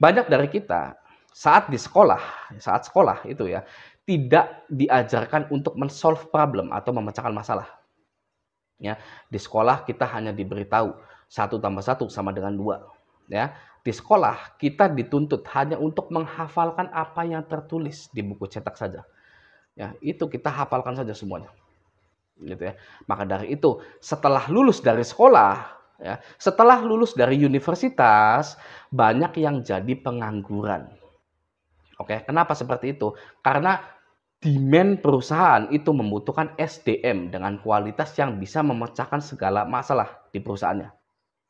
Banyak dari kita saat sekolah itu ya, tidak diajarkan untuk men-solve problem atau memecahkan masalah. Ya, di sekolah kita hanya diberitahu 1 tambah 1 sama dengan 2. Ya, di sekolah kita dituntut hanya untuk menghafalkan apa yang tertulis di buku cetak saja. Ya, itu kita hafalkan saja semuanya. Gitu ya. Maka dari itu, setelah lulus dari sekolah, ya, setelah lulus dari universitas, banyak yang jadi pengangguran. Oke, kenapa seperti itu? Karena demand perusahaan itu membutuhkan SDM dengan kualitas yang bisa memecahkan segala masalah di perusahaannya,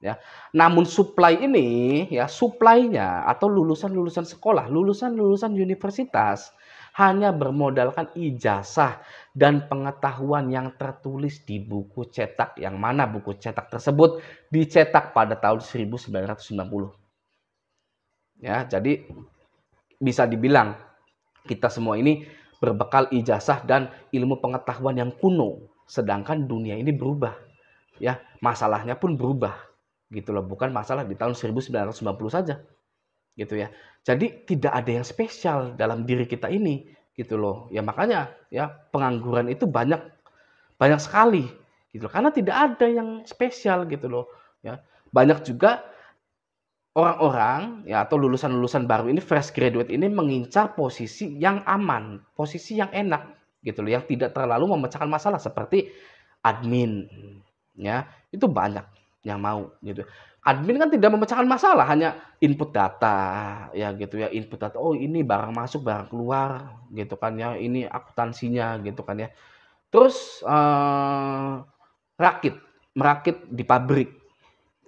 ya. Namun supply ini, ya, supply-nya atau lulusan-lulusan sekolah, lulusan-lulusan universitas hanya bermodalkan ijazah dan pengetahuan yang tertulis di buku cetak, yang mana buku cetak tersebut dicetak pada tahun 1990. Ya, jadi bisa dibilang kita semua ini berbekal ijazah dan ilmu pengetahuan yang kuno, sedangkan dunia ini berubah. Ya, masalahnya pun berubah. Gitu loh, bukan masalah di tahun 1990 saja. Gitu ya. Jadi tidak ada yang spesial dalam diri kita ini, gitu loh. Ya makanya ya pengangguran itu banyak banyak sekali gitu loh. Karena tidak ada yang spesial gitu loh, ya. Banyak juga orang-orang ya atau lulusan-lulusan baru ini fresh graduate ini mengincar posisi yang aman, posisi yang enak gitu loh, yang tidak terlalu memecahkan masalah seperti admin ya. Itu banyak yang mau gitu. Admin kan tidak memecahkan masalah, hanya input data ya gitu ya, input data. Oh, ini barang masuk, barang keluar gitu kan ya. Ini akuntansinya gitu kan ya. Terus merakit di pabrik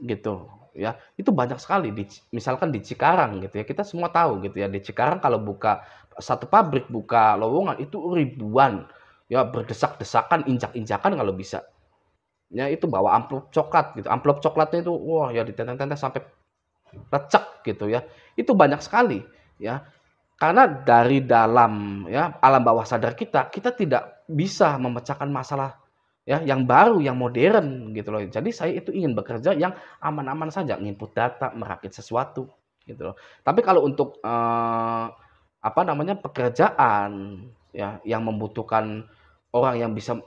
gitu ya. Itu banyak sekali misalkan di Cikarang gitu ya. Kita semua tahu gitu ya, di Cikarang kalau buka satu pabrik, buka lowongan itu ribuan ya, berdesak-desakan, injak-injakan kalau bisa. Ya itu bawa amplop coklat gitu. Amplop coklatnya itu wah ya ditenteng-tenteng sampai lecek gitu ya. Itu banyak sekali ya. Karena dari dalam ya alam bawah sadar kita, kita tidak bisa memecahkan masalah ya yang baru, yang modern gitu loh. Jadi saya itu ingin bekerja yang aman-aman saja, nginput data, merakit sesuatu gitu loh. Tapi kalau untuk apa namanya pekerjaan ya yang membutuhkan orang yang bisa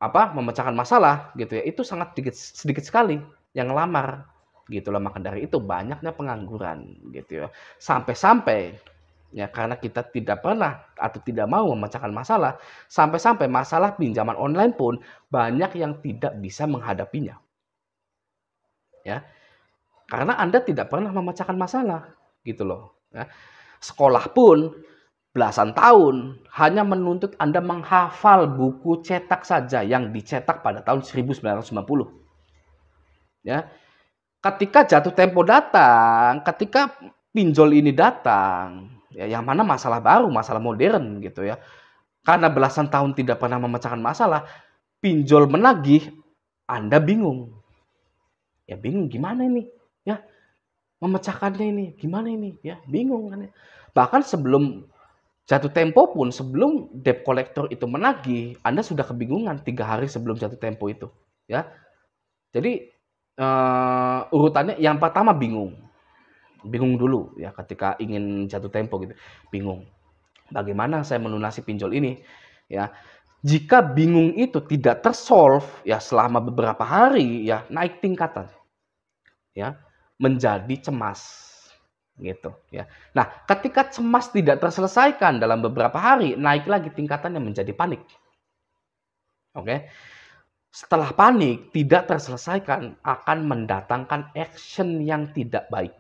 apa memecahkan masalah gitu ya, itu sangat sedikit sekali yang ngelamar gitu loh. Maka dari itu banyaknya pengangguran gitu ya. Sampai-sampai ya karena kita tidak pernah atau tidak mau memecahkan masalah, sampai-sampai masalah pinjaman online pun banyak yang tidak bisa menghadapinya. Ya, karena Anda tidak pernah memecahkan masalah gitu loh, ya. Sekolah pun belasan tahun hanya menuntut Anda menghafal buku cetak saja yang dicetak pada tahun 1990. Ya. Ketika jatuh tempo datang, ketika pinjol ini datang, ya yang mana masalah baru, masalah modern gitu ya. Karena belasan tahun tidak pernah memecahkan masalah, pinjol menagih, Anda bingung. Ya bingung gimana ini? Ya, memecahkannya ini gimana ini? Ya, bingung kan ya. Bahkan sebelum jatuh tempo pun, sebelum debt collector itu menagih, Anda sudah kebingungan 3 hari sebelum jatuh tempo itu, ya. Jadi urutannya yang pertama bingung. Bingung dulu ya ketika ingin jatuh tempo gitu. Bingung. Bagaimana saya melunasi pinjol ini? Ya. Jika bingung itu tidak tersolve ya selama beberapa hari ya naik tingkatan. Ya, menjadi cemas gitu ya. Nah, ketika cemas tidak terselesaikan dalam beberapa hari, naik lagi tingkatannya menjadi panik. Oke. Setelah panik tidak terselesaikan akan mendatangkan action yang tidak baik.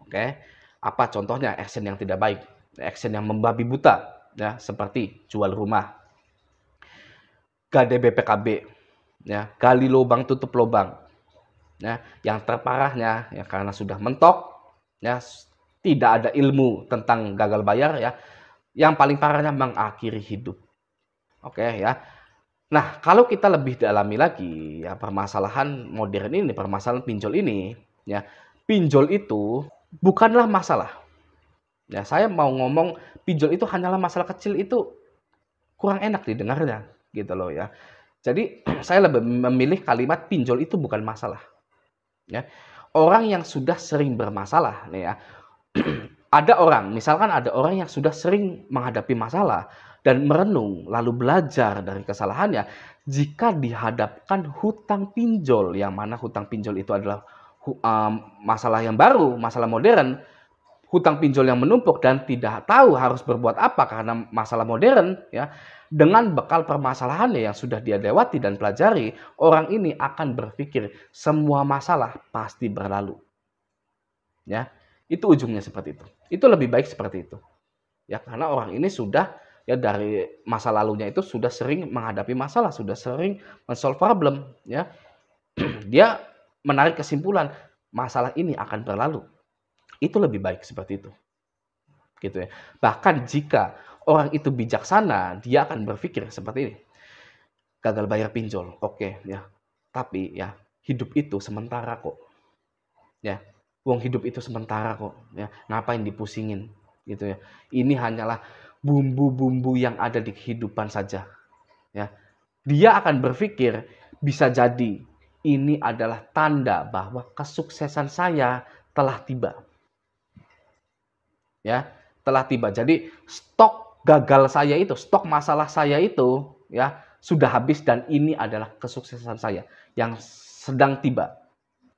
Oke. Apa contohnya action yang tidak baik? Action yang membabi buta ya, seperti jual rumah, gade BPKB, ya, gali lubang tutup lubang. Ya, yang terparahnya ya karena sudah mentok ya tidak ada ilmu tentang gagal bayar ya. Yang paling parahnya mengakhiri hidup. Oke ya. Nah, kalau kita lebih dalami lagi ya permasalahan modern ini, permasalahan pinjol ini, ya. Pinjol itu bukanlah masalah. Ya, saya mau ngomong pinjol itu hanyalah masalah kecil itu kurang enak didengarnya gitu loh ya. Jadi saya lebih memilih kalimat pinjol itu bukan masalah. Ya. Orang yang sudah sering bermasalah nih ya, misalkan ada orang yang sudah sering menghadapi masalah dan merenung lalu belajar dari kesalahannya, jika dihadapkan hutang pinjol, yang mana hutang pinjol itu adalah masalah yang baru, masalah modern, hutang pinjol yang menumpuk dan tidak tahu harus berbuat apa karena masalah modern, ya, dengan bekal permasalahannya yang sudah dia lewati dan pelajari, orang ini akan berpikir semua masalah pasti berlalu. Ya, itu ujungnya seperti itu. Itu lebih baik seperti itu. Ya, karena orang ini sudah ya dari masa lalunya itu sudah sering menghadapi masalah, sudah sering men-solve problem, ya. Dia menarik kesimpulan masalah ini akan berlalu. Itu lebih baik seperti itu. Gitu ya. Bahkan jika orang itu bijaksana, dia akan berpikir seperti ini. Gagal bayar pinjol, oke, ya. Tapi ya, hidup itu sementara kok. Ya, uang hidup itu sementara kok, ya. Ngapain dipusingin gitu ya. Ini hanyalah bumbu-bumbu yang ada di kehidupan saja, ya. Dia akan berpikir bisa jadi ini adalah tanda bahwa kesuksesan saya telah tiba. Ya, telah tiba. Jadi stok gagal saya itu, stok masalah saya itu ya sudah habis dan ini adalah kesuksesan saya yang sedang tiba.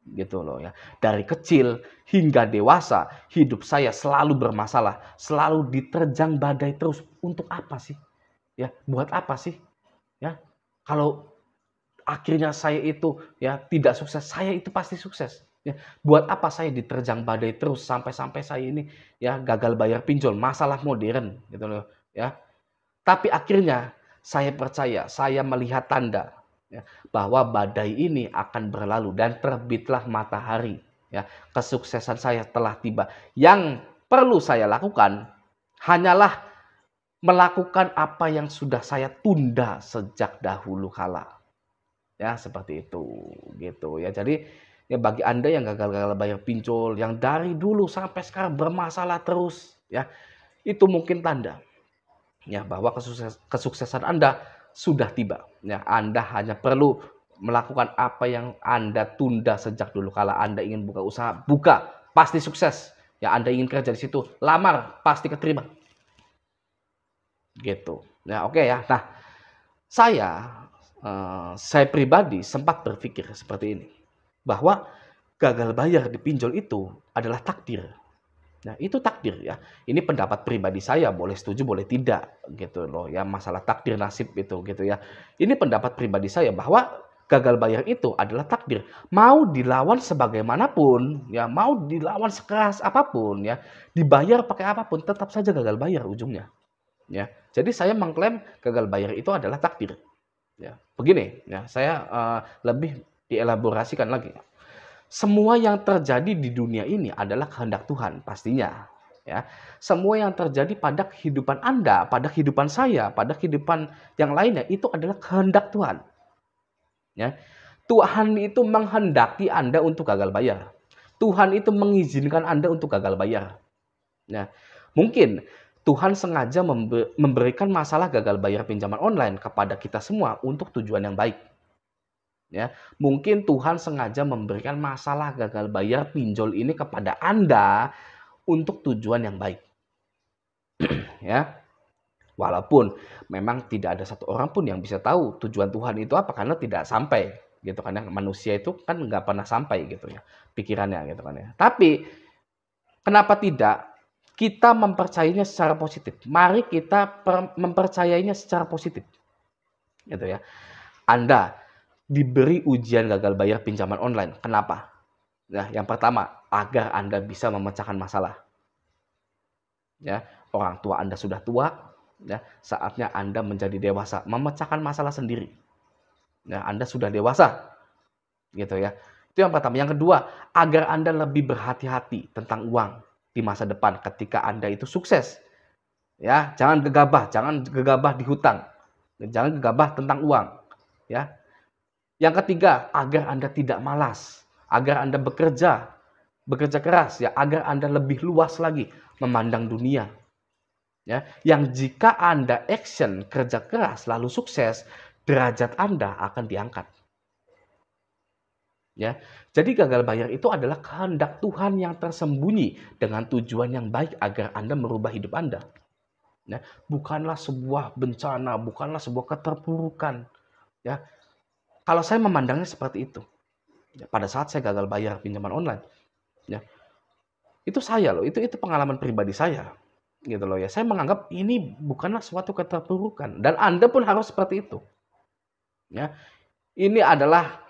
Gitu loh ya. Dari kecil hingga dewasa, hidup saya selalu bermasalah, selalu diterjang badai terus. Untuk apa sih? Ya, buat apa sih? Ya. Kalau akhirnya saya itu ya tidak sukses, saya itu pasti sukses. Ya, buat apa saya diterjang badai terus sampai-sampai saya ini ya gagal bayar pinjol, masalah modern gitu loh ya. Tapi akhirnya saya percaya, saya melihat tanda ya, bahwa badai ini akan berlalu dan terbitlah matahari ya. Kesuksesan saya telah tiba. Yang perlu saya lakukan hanyalah melakukan apa yang sudah saya tunda sejak dahulu kala. Ya, seperti itu gitu ya. Jadi ya bagi Anda yang gagal-gagal bayar pinjol, yang dari dulu sampai sekarang bermasalah terus ya, itu mungkin tanda ya bahwa kesuksesan Anda sudah tiba. Ya, Anda hanya perlu melakukan apa yang Anda tunda sejak dulu. Kalau Anda ingin buka usaha, buka, pasti sukses. Ya, Anda ingin kerja di situ, lamar, pasti keterima. Gitu. Ya, oke ya. Nah, saya pribadi sempat berpikir seperti ini, bahwa gagal bayar di pinjol itu adalah takdir. Nah, itu takdir ya. Ini pendapat pribadi saya, boleh setuju, boleh tidak gitu loh ya, masalah takdir nasib itu gitu ya. Ini pendapat pribadi saya bahwa gagal bayar itu adalah takdir. Mau dilawan sebagaimanapun ya, mau dilawan sekeras apapun ya, dibayar pakai apapun tetap saja gagal bayar ujungnya. Ya. Jadi saya mengklaim gagal bayar itu adalah takdir. Ya, begini ya, saya lebih dielaborasikan lagi. Semua yang terjadi di dunia ini adalah kehendak Tuhan pastinya. Ya, semua yang terjadi pada kehidupan Anda, pada kehidupan saya, pada kehidupan yang lainnya itu adalah kehendak Tuhan. Ya, Tuhan itu menghendaki Anda untuk gagal bayar. Tuhan itu mengizinkan Anda untuk gagal bayar. Ya, mungkin Tuhan sengaja memberikan masalah gagal bayar pinjaman online kepada kita semua untuk tujuan yang baik. Ya, mungkin Tuhan sengaja memberikan masalah gagal bayar pinjol ini kepada Anda untuk tujuan yang baik. Ya. Walaupun memang tidak ada satu orang pun yang bisa tahu tujuan Tuhan itu apa karena tidak sampai gitu kan ya. Manusia itu kan nggak pernah sampai gitu ya pikirannya gitu kan ya. Tapi kenapa tidak kita mempercayainya secara positif? Mari kita mempercayainya secara positif. Gitu ya. Anda diberi ujian gagal bayar pinjaman online. Kenapa? Nah, yang pertama, agar Anda bisa memecahkan masalah. Ya, orang tua Anda sudah tua, ya, saatnya Anda menjadi dewasa, memecahkan masalah sendiri. Ya, Anda sudah dewasa. Gitu ya. Itu yang pertama. Yang kedua, agar Anda lebih berhati-hati tentang uang di masa depan ketika Anda itu sukses. Ya, jangan gegabah di hutang. Jangan gegabah tentang uang, ya. Yang ketiga, agar Anda tidak malas, agar Anda bekerja keras ya, agar Anda lebih luas lagi memandang dunia. Ya, yang jika Anda action kerja keras lalu sukses, derajat Anda akan diangkat. Ya. Jadi gagal bayar itu adalah kehendak Tuhan yang tersembunyi dengan tujuan yang baik agar Anda merubah hidup Anda. Ya, bukanlah sebuah bencana, bukanlah sebuah keterpurukan. Ya, kalau saya memandangnya seperti itu. Ya, pada saat saya gagal bayar pinjaman online, ya, itu saya loh, itu pengalaman pribadi saya, gitu loh ya. Saya menganggap ini bukanlah suatu keterpurukan dan Anda pun harus seperti itu. Ya, ini adalah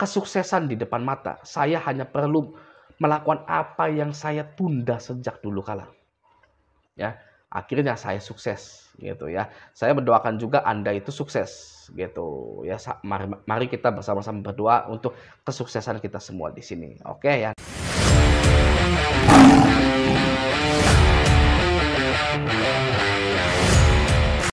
kesuksesan di depan mata. Saya hanya perlu melakukan apa yang saya tunda sejak dulu kala. Ya, akhirnya saya sukses gitu ya. Saya mendoakan juga Anda itu sukses gitu ya. Mari kita bersama-sama berdoa untuk kesuksesan kita semua di sini. Oke ya.